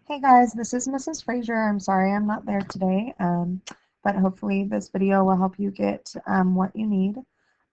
Hey guys, this is Mrs. Frazier. I'm sorry I'm not there today, but hopefully this video will help you get what you need.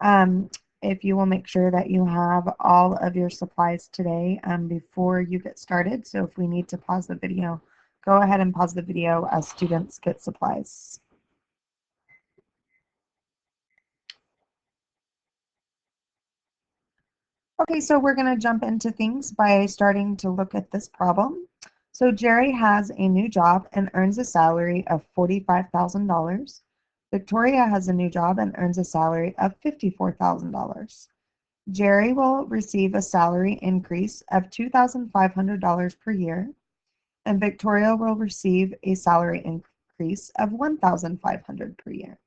Um, if you will make sure that you have all of your supplies today before you get started. So if we need to pause the video, go ahead and pause the video as students get supplies. Okay, so we're going to jump into things by starting to look at this problem. So Jerry has a new job and earns a salary of $45,000. Victoria has a new job and earns a salary of $54,000. Jerry will receive a salary increase of $2,500 per year, and Victoria will receive a salary increase of $1,500 per year.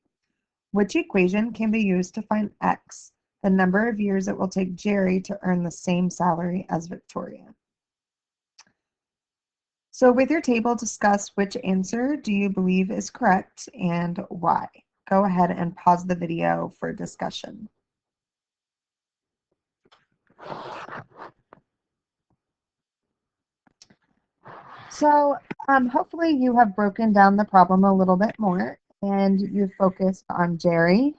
Which equation can be used to find X, the number of years it will take Jerry to earn the same salary as Victoria? So with your table, discuss which answer do you believe is correct and why. Go ahead and pause the video for discussion. So hopefully you have broken down the problem a little bit more and you focused on Jerry,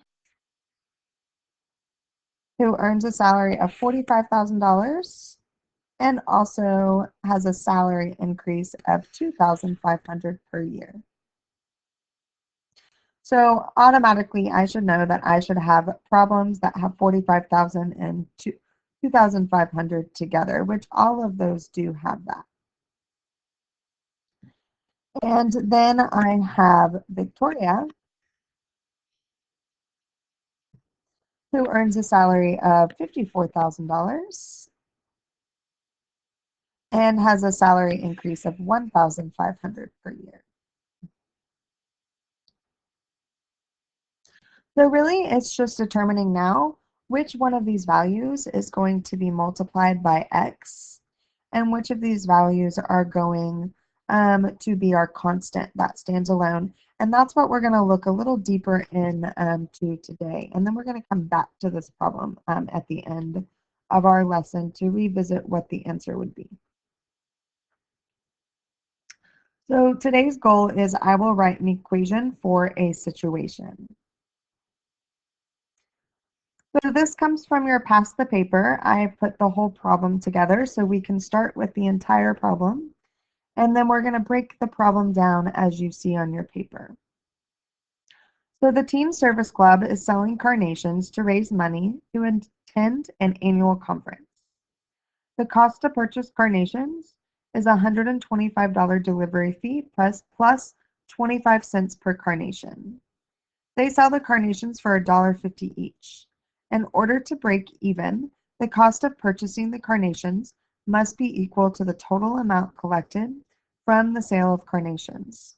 who earns a salary of $45,000 and also has a salary increase of $2,500 per year. So automatically I should know that I should have problems that have 45,000 and 2,500 together, which all of those do have that. And then I have Victoria, who earns a salary of $54,000 and has a salary increase of 1,500 per year. So really, it's just determining now which one of these values is going to be multiplied by x and which of these values are going to be our constant that stands alone. And that's what we're going to look a little deeper into today. And then we're going to come back to this problem at the end of our lesson to revisit what the answer would be. So today's goal is I will write an equation for a situation. So this comes from your pass the paper. I put the whole problem together so we can start with the entire problem, and then we're going to break the problem down as you see on your paper. So the Teen Service Club is selling carnations to raise money to attend an annual conference. The cost to purchase carnations is a $125 delivery fee plus 25 cents per carnation. They sell the carnations for $1.50 each. In order to break even, the cost of purchasing the carnations must be equal to the total amount collected from the sale of carnations.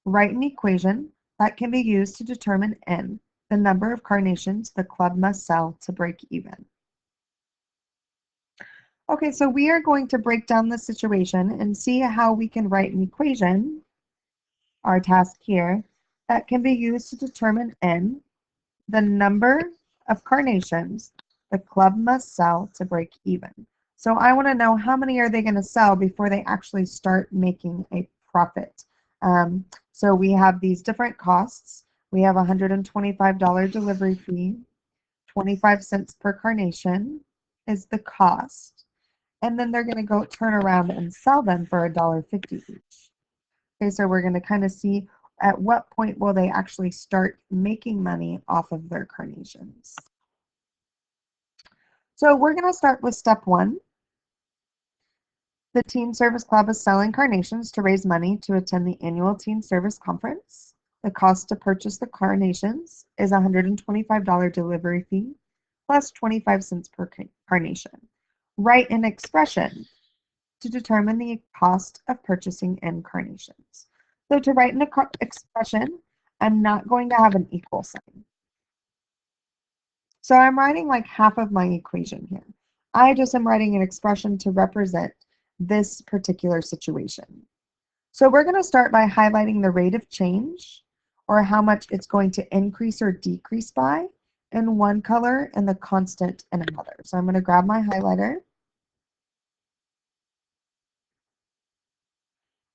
Write an equation that can be used to determine N, the number of carnations the club must sell to break even. Okay, so we are going to break down the situation and see how we can write an equation, our task here, that can be used to determine N, the number of carnations the club must sell to break even. So I want to know how many are they going to sell before they actually start making a profit. So we have these different costs. We have a $125 delivery fee, 25 cents per carnation is the cost. And then they're going to go turn around and sell them for $1.50 each. Okay, so we're going to kind of see at what point will they actually start making money off of their carnations. So we're going to start with step one. The Teen Service Club is selling carnations to raise money to attend the annual Teen Service Conference. The cost to purchase the carnations is a $125 delivery fee plus 25 cents per carnation. Write an expression to determine the cost of purchasing N carnations. So to write an expression, I'm not going to have an equal sign. So I'm writing like half of my equation here. I just am writing an expression to represent this particular situation. So we're going to start by highlighting the rate of change, or how much it's going to increase or decrease by, in one color and the constant in another. So I'm going to grab my highlighter.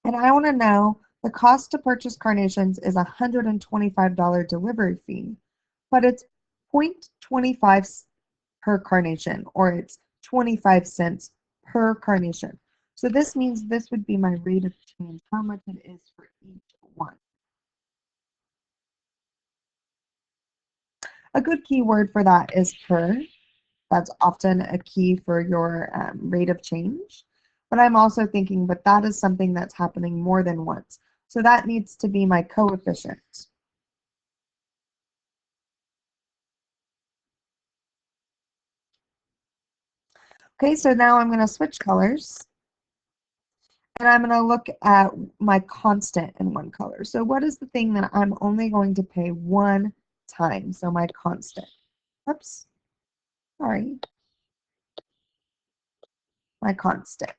And I want to know the cost to purchase carnations is a $125 delivery fee, but it's 0.25 per carnation, or it's 25 cents per carnation. So this means this would be my rate of change, how much it is for each one. A good keyword for that is per. That's often a key for your rate of change. But I'm also thinking, but that is something that's happening more than once. So that needs to be my coefficient. Okay, so now I'm going to switch colors. And I'm going to look at my constant in one color. So what is the thing that I'm only going to pay one time? So my constant. Oops, sorry. My constant.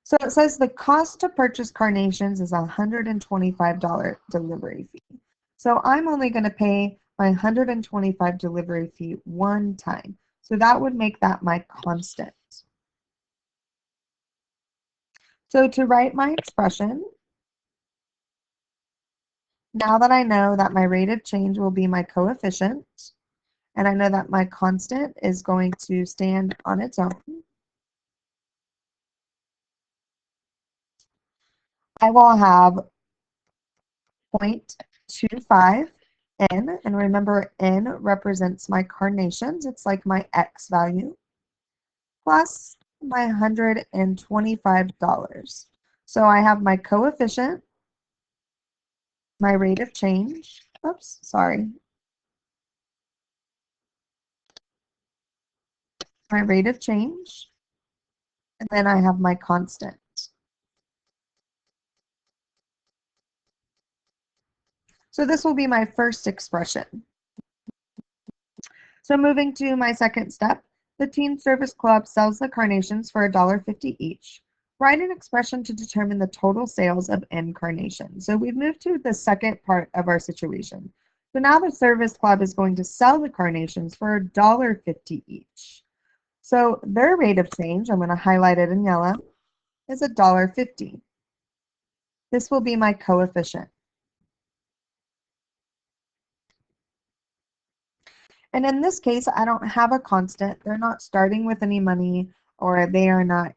So it says the cost to purchase carnations is a $125 delivery fee. So I'm only going to pay my $125 delivery fee one time. So that would make that my constant. So to write my expression, now that I know that my rate of change will be my coefficient, and I know that my constant is going to stand on its own, I will have 0.25 n, and remember n represents my carnations, it's like my x value, plus my $125. So I have my coefficient, my rate of change, oops, sorry, my rate of change, and then I have my constant. So this will be my first expression. So moving to my second step, the Teen Service Club sells the carnations for $1.50 each. Write an expression to determine the total sales of N carnations. So we've moved to the second part of our situation. So now the Service Club is going to sell the carnations for $1.50 each. So their rate of change, I'm going to highlight it in yellow, is $1.50. This will be my coefficient. And in this case, I don't have a constant. They're not starting with any money, or they are not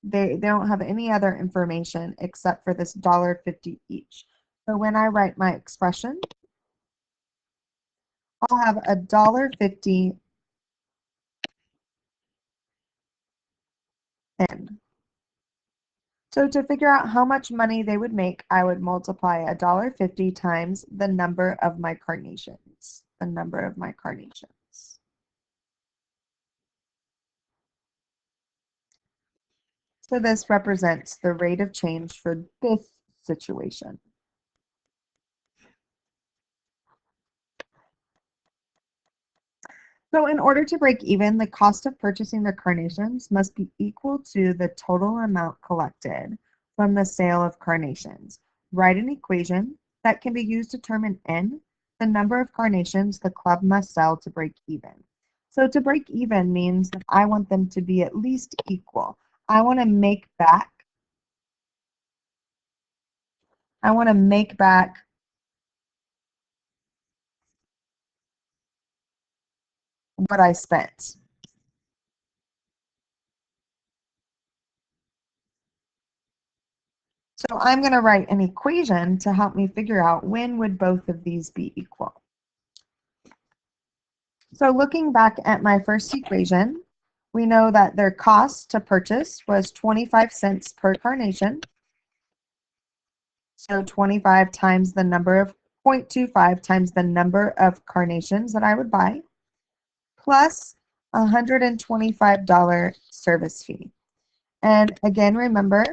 they don't have any other information except for this $1.50 each. So when I write my expression, I'll have $1.50 in. So to figure out how much money they would make, I would multiply $1.50 times the number of my carnations. The number of my carnations. So this represents the rate of change for this situation. So in order to break even, the cost of purchasing the carnations must be equal to the total amount collected from the sale of carnations. Write an equation that can be used to determine N, the number of carnations the club must sell to break even. So to break even means that I want them to be at least equal. I want to make back I want to make back what I spent. So I'm going to write an equation to help me figure out when would both of these be equal. So looking back at my first equation, we know that their cost to purchase was 25 cents per carnation. So 25 times the number of 0.25 times the number of carnations that I would buy, plus $125 service fee. And again, remember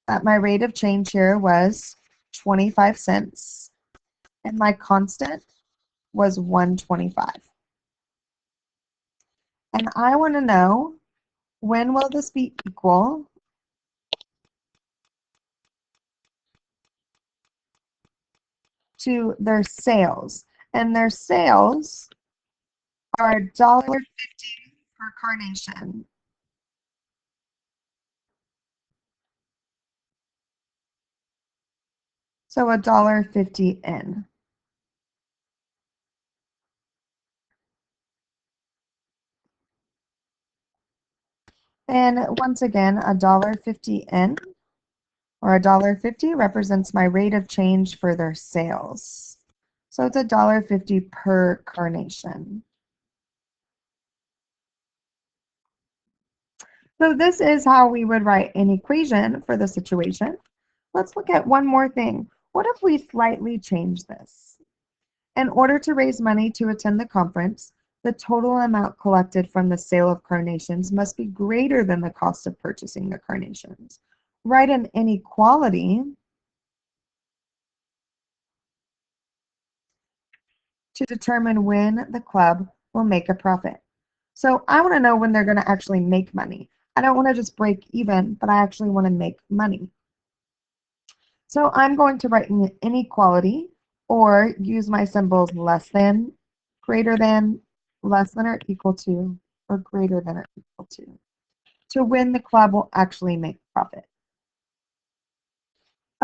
that my rate of change here was 25 cents and my constant was 125. And I want to know, when will this be equal to their sales? And their sales are $1.50 per carnation. So $1.50 in. And once again, $1.50 in, or $1.50 represents my rate of change for their sales. So it's $1.50 per carnation. So this is how we would write an equation for the situation. Let's look at one more thing. What if we slightly change this? In order to raise money to attend the conference, the total amount collected from the sale of carnations must be greater than the cost of purchasing the carnations. Write an inequality to determine when the club will make a profit. So I want to know when they're going to actually make money. I don't want to just break even, but I actually want to make money. So I'm going to write an inequality or use my symbols less than, greater than, less than or equal to, or greater than or equal to when the club will actually make profit.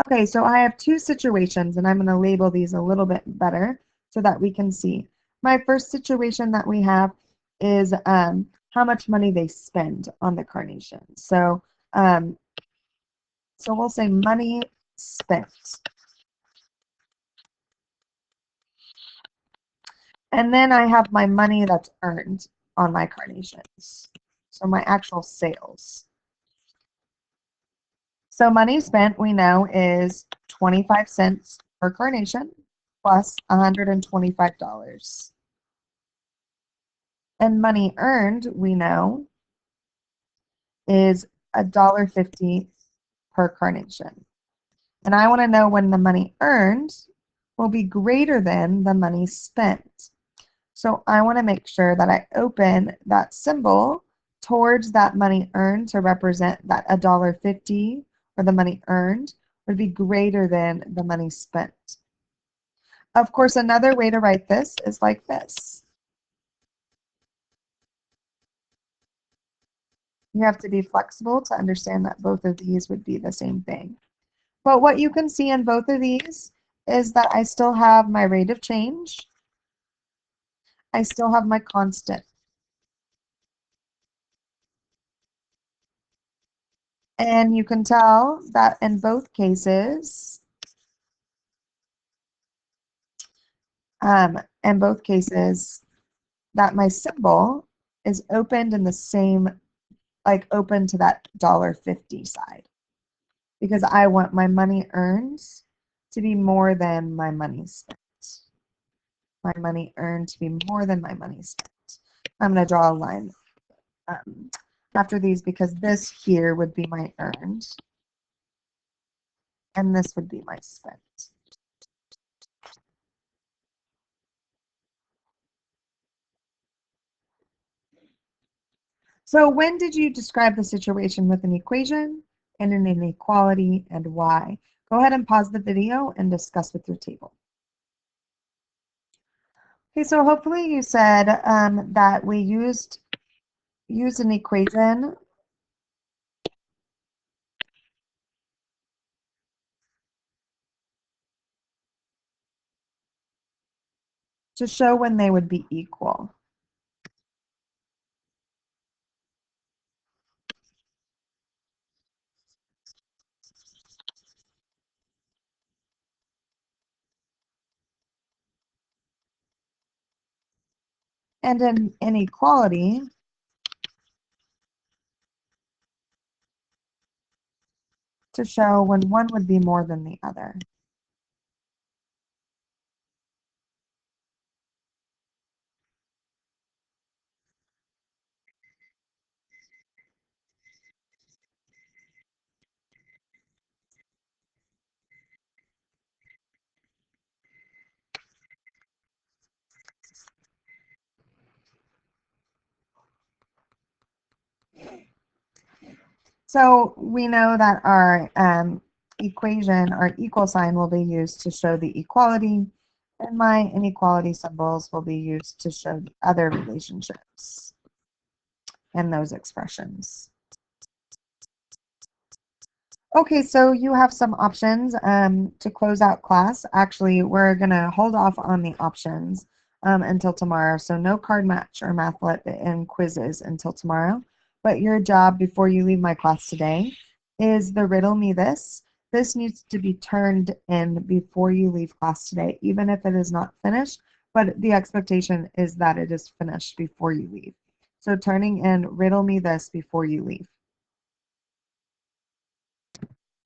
Okay, so I have two situations and I'm going to label these a little bit better so that we can see. My first situation that we have is how much money they spend on the carnations. So we'll say money spent. And then I have my money that's earned on my carnations. So my actual sales. So money spent, we know, is 25 cents per carnation plus $125. And money earned, we know, is $1.50 per carnation. And I want to know when the money earned will be greater than the money spent. So I want to make sure that I open that symbol towards that money earned to represent that $1.50, or the money earned would be greater than the money spent. Of course, another way to write this is like this. You have to be flexible to understand that both of these would be the same thing. But what you can see in both of these is that I still have my rate of change. I still have my constant. And you can tell that in both cases, that my symbol is opened in the same, like open to that $1.50 side, because I want my money earned to be more than my money spent. My money earned to be more than my money spent. I'm going to draw a line after these because this here would be my earned and this would be my spent. So when did you describe the situation with an equation and an inequality, and why? Go ahead and pause the video and discuss with your table. Okay, so hopefully you said that we used an equation to show when they would be equal. And an inequality to show when one would be more than the other. So we know that our equation, our equal sign, will be used to show the equality, and my inequality symbols will be used to show the other relationships and those expressions. Okay, so you have some options to close out class. Actually, we're going to hold off on the options until tomorrow. So no card match or Mathlet and quizzes until tomorrow. But your job before you leave my class today is the riddle me this. This needs to be turned in before you leave class today, even if it is not finished. But the expectation is that it is finished before you leave. So turning in riddle me this before you leave.